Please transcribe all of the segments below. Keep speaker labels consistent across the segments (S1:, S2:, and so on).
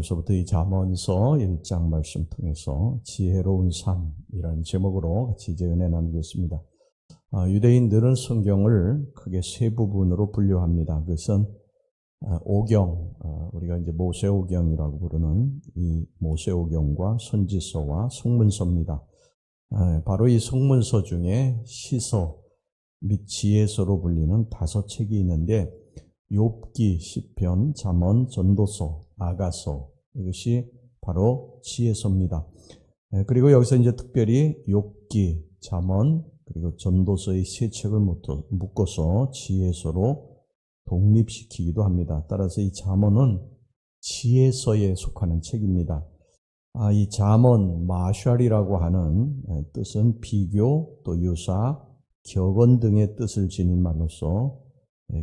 S1: 오늘서부터 이 잠언서 1장 말씀 통해서 지혜로운 삶이라는 제목으로 같이 이제 은혜 나누겠습니다. 유대인들은 성경을 크게 세 부분으로 분류합니다. 그것은 오경, 우리가 이제 모세오경이라고 부르는 이 모세오경과 선지서와 성문서입니다. 바로 이 성문서 중에 시서 및 지혜서로 불리는 5책이 있는데 욥기, 시편, 잠언, 전도서, 아가서, 이것이 바로 지혜서입니다. 그리고 여기서 이제 특별히 욥기, 잠언, 그리고 전도서의 세 책을 묶어서 지혜서로 독립시키기도 합니다. 따라서 이 잠언은 지혜서에 속하는 책입니다. 이 잠언, 마샬이라고 하는 뜻은 비교, 또 유사, 격언 등의 뜻을 지닌 말로서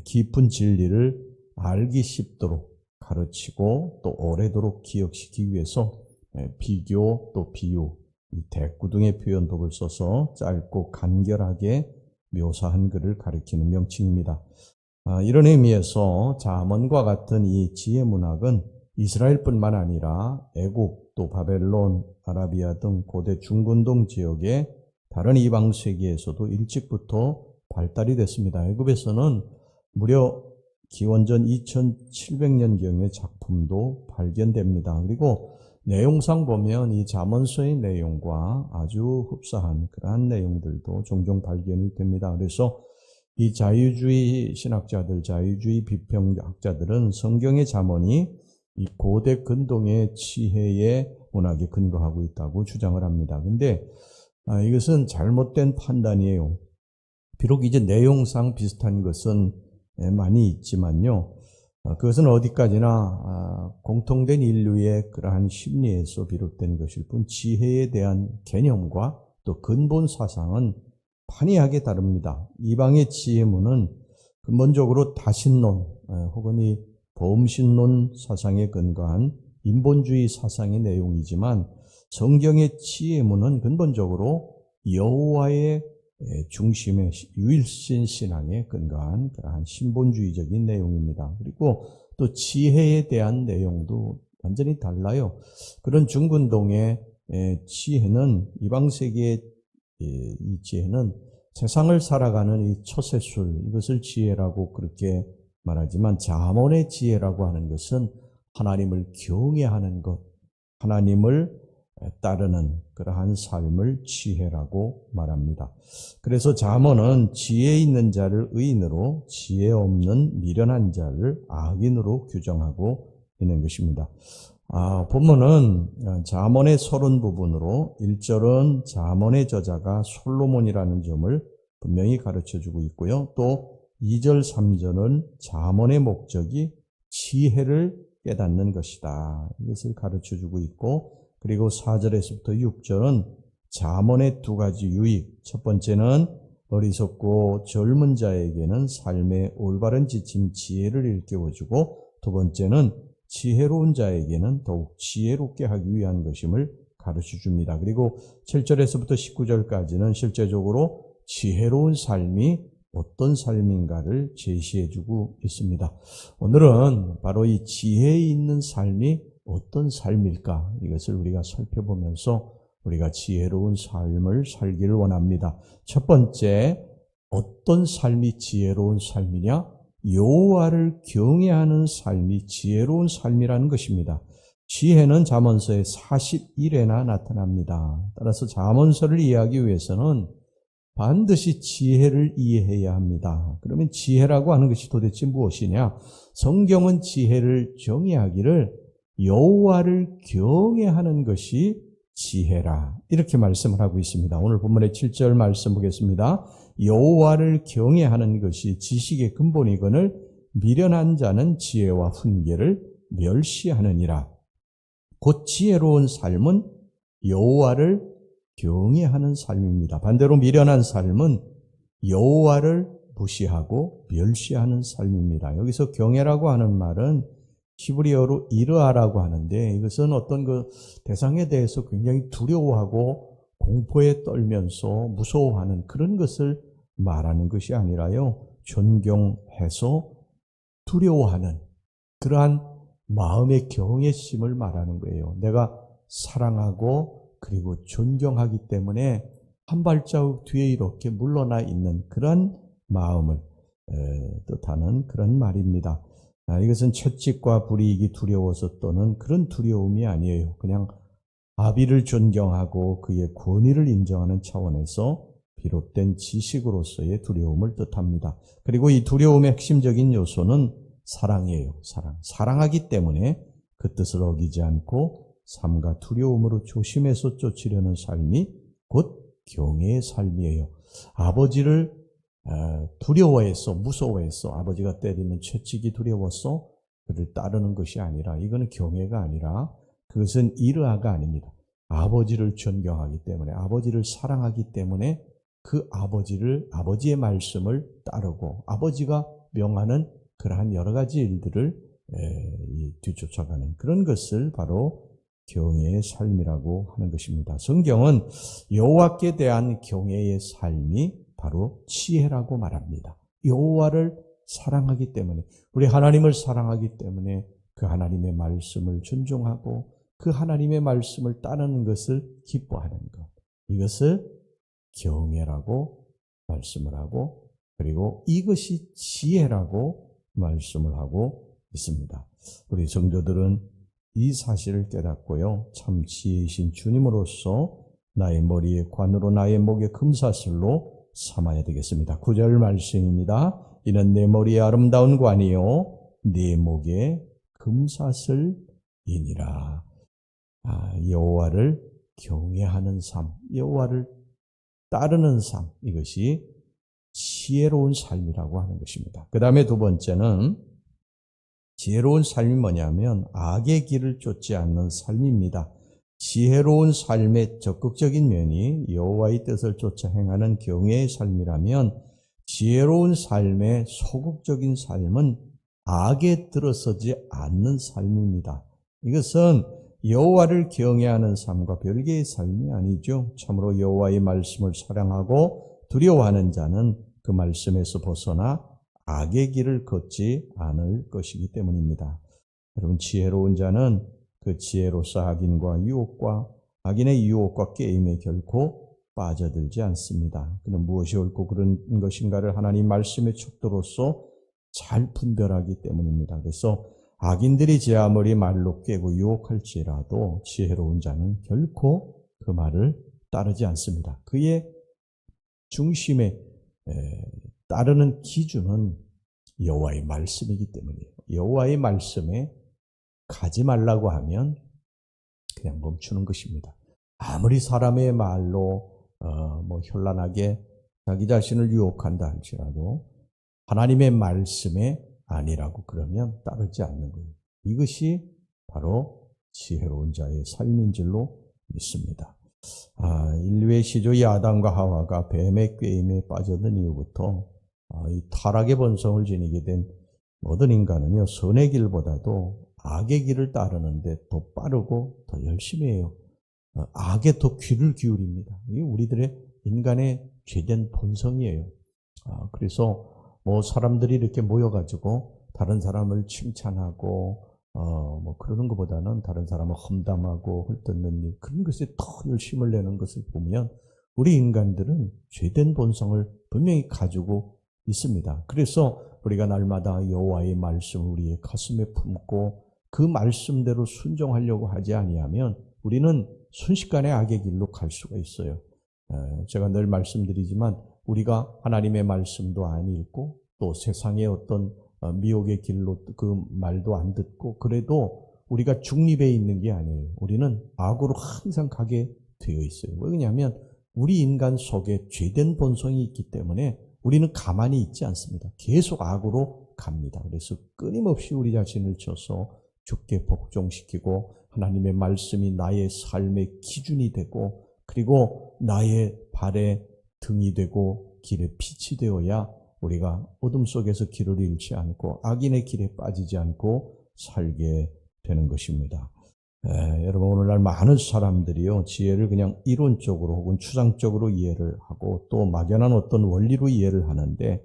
S1: 깊은 진리를 알기 쉽도록 가르치고 또 오래도록 기억시키기 위해서 비교 또 비유, 이 대꾸 등의 표현법을 써서 짧고 간결하게 묘사한 글을 가리키는 명칭입니다. 이런 의미에서 잠언과 같은 이 지혜 문학은 이스라엘뿐만 아니라 애국 또 바벨론, 아라비아 등 고대 중근동 지역의 다른 이방 세계에서도 일찍부터 발달이 됐습니다. 애굽에서는 무려 기원전 2700년경의 작품도 발견됩니다. 그리고 내용상 보면 이 잠언서의 내용과 아주 흡사한 그러한 내용들도 종종 발견이 됩니다. 그래서 이 자유주의 신학자들, 자유주의 비평학자들은 성경의 잠언이 이 고대 근동의 지혜의 문학에 근거하고 있다고 주장을 합니다. 근데 이것은 잘못된 판단이에요. 비록 이제 내용상 비슷한 것은 많이 있지만요. 그것은 어디까지나 공통된 인류의 그러한 심리에서 비롯된 것일 뿐 지혜에 대한 개념과 또 근본 사상은 판이하게 다릅니다. 이방의 지혜문은 근본적으로 다신론 혹은 이 범신론 사상에 근거한 인본주의 사상의 내용이지만 성경의 지혜문은 근본적으로 여호와의 중심의 유일신 신앙에 근거한 그러한 신본주의적인 내용입니다. 그리고 또 지혜에 대한 내용도 완전히 달라요. 그런 중근동의 지혜는 이방세계의 이 지혜는 세상을 살아가는 이 처세술, 이것을 지혜라고 그렇게 말하지만 잠언의 지혜라고 하는 것은 하나님을 경외하는 것, 하나님을 따르는 그러한 삶을 지혜라고 말합니다. 그래서 잠언은 지혜 있는 자를 의인으로, 지혜 없는 미련한 자를 악인으로 규정하고 있는 것입니다. 본문은 잠언의 30부분으로 1절은 잠언의 저자가 솔로몬이라는 점을 분명히 가르쳐주고 있고요. 또 2절, 3절은 잠언의 목적이 지혜를 깨닫는 것이다. 이것을 가르쳐주고 있고, 그리고 4절에서부터 6절은 잠언의 2가지 유익. 첫 번째는 어리석고 젊은 자에게는 삶의 올바른 지침 지혜를 일깨워주고, 두 번째는 지혜로운 자에게는 더욱 지혜롭게 하기 위한 것임을 가르쳐줍니다. 그리고 7절에서부터 19절까지는 실제적으로 지혜로운 삶이 어떤 삶인가를 제시해주고 있습니다. 오늘은 바로 이 지혜 있는 삶이 어떤 삶일까? 이것을 우리가 살펴보면서 우리가 지혜로운 삶을 살기를 원합니다. 첫 번째, 어떤 삶이 지혜로운 삶이냐? 여호와를 경외하는 삶이 지혜로운 삶이라는 것입니다. 지혜는 잠언서에 41회나 나타납니다. 따라서 잠언서를 이해하기 위해서는 반드시 지혜를 이해해야 합니다. 그러면 지혜라고 하는 것이 도대체 무엇이냐? 성경은 지혜를 정의하기를 여호와를 경외하는 것이 지혜라, 이렇게 말씀을 하고 있습니다. 오늘 본문의 7절 말씀 보겠습니다. 여호와를 경외하는 것이 지식의 근본이거늘 미련한 자는 지혜와 훈계를 멸시하느니라. 곧 지혜로운 삶은 여호와를 경외하는 삶입니다. 반대로 미련한 삶은 여호와를 무시하고 멸시하는 삶입니다. 여기서 경외라고 하는 말은 히브리어로 이르아라고 하는데, 이것은 어떤 그 대상에 대해서 굉장히 두려워하고 공포에 떨면서 무서워하는 그런 것을 말하는 것이 아니라요, 존경해서 두려워하는 그러한 마음의 경외심을 말하는 거예요. 내가 사랑하고 그리고 존경하기 때문에 한 발자국 뒤에 이렇게 물러나 있는 그런 마음을 뜻하는 그런 말입니다. 이것은 채찍과 불이익이 두려워서 또는 그런 두려움이 아니에요. 그냥 아비를 존경하고 그의 권위를 인정하는 차원에서 비롯된 지식으로서의 두려움을 뜻합니다. 그리고 이 두려움의 핵심적인 요소는 사랑이에요. 사랑하기 때문에 그 뜻을 어기지 않고 삶과 두려움으로 조심해서 쫓으려는 삶이 곧 경외의 삶이에요. 아버지를 두려워해서 무서워해서 아버지가 때리는 채찍이 두려워서 그를 따르는 것이 아니라 이거는 경외가 아니라 그것은 이르아가 아닙니다. 아버지를 존경하기 때문에 아버지를 사랑하기 때문에 그 아버지의 말씀을 따르고 아버지가 명하는 그러한 여러 가지 일들을 뒤쫓아가는 그런 것을 바로 경외의 삶이라고 하는 것입니다. 성경은 여호와께 대한 경외의 삶이 바로 지혜라고 말합니다. 여호와를 사랑하기 때문에 우리 하나님을 사랑하기 때문에 그 하나님의 말씀을 존중하고 그 하나님의 말씀을 따르는 것을 기뻐하는 것. 이것을 경외라고 말씀을 하고 그리고 이것이 지혜라고 말씀을 하고 있습니다. 우리 성도들은 이 사실을 깨닫고요. 참 지혜이신 주님으로서 나의 머리에 관으로 나의 목에 금사슬로 삼아야 되겠습니다. 9절 말씀입니다. 이는 내 머리에 아름다운 관이요 내 목에 금사슬이니라. 여호와를 경외하는 삶, 여호와를 따르는 삶, 이것이 지혜로운 삶이라고 하는 것입니다. 그 다음에 두 번째는 지혜로운 삶이 뭐냐면 악의 길을 쫓지 않는 삶입니다. 지혜로운 삶의 적극적인 면이 여호와의 뜻을 쫓아 행하는 경외의 삶이라면 지혜로운 삶의 소극적인 삶은 악에 들어서지 않는 삶입니다. 이것은 여호와를 경외하는 삶과 별개의 삶이 아니죠. 참으로 여호와의 말씀을 사랑하고 두려워하는 자는 그 말씀에서 벗어나 악의 길을 걷지 않을 것이기 때문입니다. 여러분, 지혜로운 자는 그 지혜로서 악인의 유혹과 게임에 결코 빠져들지 않습니다. 그는 무엇이 옳고 그런 것인가를 하나님 말씀의 척도로서 잘 분별하기 때문입니다. 그래서 악인들이 제 아무리 말로 꿰고 유혹할지라도 지혜로운 자는 결코 그 말을 따르지 않습니다. 그의 중심에 따르는 기준은 여호와의 말씀이기 때문이에요. 여호와의 말씀에 가지 말라고 하면 그냥 멈추는 것입니다. 아무리 사람의 말로 현란하게 자기 자신을 유혹한다 할지라도 하나님의 말씀에 아니라고 그러면 따르지 않는 거예요. 이것이 바로 지혜로운 자의 삶인 줄로 믿습니다. 인류의 시조의 아담과 하와가 뱀의 꾀임에 빠져든 이후부터 이 타락의 본성을 지니게 된 모든 인간은요, 선의 길보다도 악의 길을 따르는데 더 빠르고 더 열심히 해요. 악에 더 귀를 기울입니다. 이게 우리들의 인간의 죄된 본성이에요. 그래서 사람들이 이렇게 모여가지고 다른 사람을 칭찬하고 그러는 것보다는 다른 사람을 험담하고 헐뜯는 일, 그런 것에 더 열심을 내는 것을 보면 우리 인간들은 죄된 본성을 분명히 가지고 있습니다. 그래서 우리가 날마다 여호와의 말씀을 우리의 가슴에 품고 그 말씀대로 순종하려고 하지 아니하면 우리는 순식간에 악의 길로 갈 수가 있어요. 제가 늘 말씀드리지만 우리가 하나님의 말씀도 안 읽고 또 세상의 어떤 미혹의 길로 그 말도 안 듣고 그래도 우리가 중립에 있는 게 아니에요. 우리는 악으로 항상 가게 되어 있어요. 왜냐하면 우리 인간 속에 죄된 본성이 있기 때문에 우리는 가만히 있지 않습니다. 계속 악으로 갑니다. 그래서 끊임없이 우리 자신을 쳐서 죽게 복종시키고 하나님의 말씀이 나의 삶의 기준이 되고 그리고 나의 발의 등이 되고 길의 빛이 되어야 우리가 어둠 속에서 길을 잃지 않고 악인의 길에 빠지지 않고 살게 되는 것입니다. 여러분, 오늘날 많은 사람들이요, 지혜를 그냥 이론적으로 혹은 추상적으로 이해를 하고 또 막연한 어떤 원리로 이해를 하는데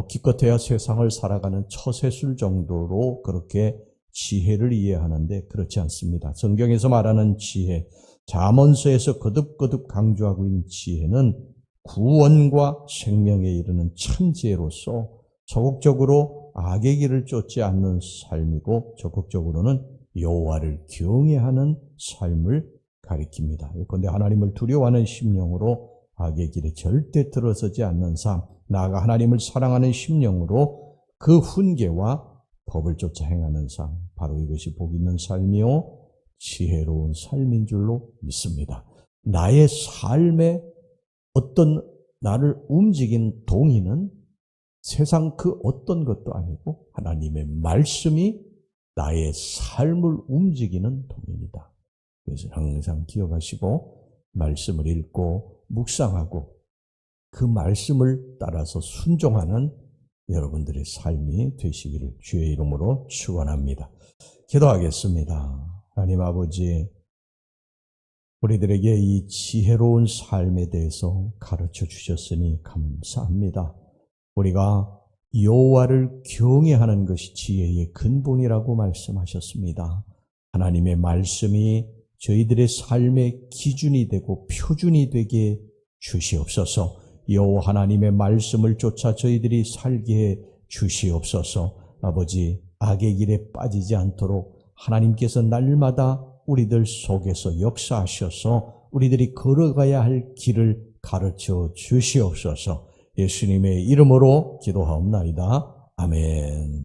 S1: 기껏해야 세상을 살아가는 처세술 정도로 그렇게 지혜를 이해하는데 그렇지 않습니다. 성경에서 말하는 지혜, 잠언서에서 거듭거듭 강조하고 있는 지혜는 구원과 생명에 이르는 천지혜로서 적극적으로 악의 길을 쫓지 않는 삶이고 적극적으로는 여호와를 경외하는 삶을 가리킵니다. 그런데 하나님을 두려워하는 심령으로 악의 길에 절대 들어서지 않는 삶, 나아가 하나님을 사랑하는 심령으로 그 훈계와 법을 쫓아 행하는 삶, 바로 이것이 복 있는 삶이요 지혜로운 삶인 줄로 믿습니다. 나의 삶에 어떤 나를 움직인 동의는 세상 그 어떤 것도 아니고 하나님의 말씀이 나의 삶을 움직이는 동의입니다. 그래서 항상 기억하시고 말씀을 읽고 묵상하고 그 말씀을 따라서 순종하는 여러분들의 삶이 되시기를 주의 이름으로 축원합니다. 기도하겠습니다. 하나님 아버지, 우리들에게 이 지혜로운 삶에 대해서 가르쳐 주셨으니 감사합니다. 우리가 여호와를 경외하는 것이 지혜의 근본이라고 말씀하셨습니다. 하나님의 말씀이 저희들의 삶의 기준이 되고 표준이 되게 주시옵소서. 여호와 하나님의 말씀을 쫓아 저희들이 살게 해 주시옵소서. 아버지, 악의 길에 빠지지 않도록 하나님께서 날마다 우리들 속에서 역사하셔서 우리들이 걸어가야 할 길을 가르쳐 주시옵소서. 예수님의 이름으로 기도하옵나이다. 아멘.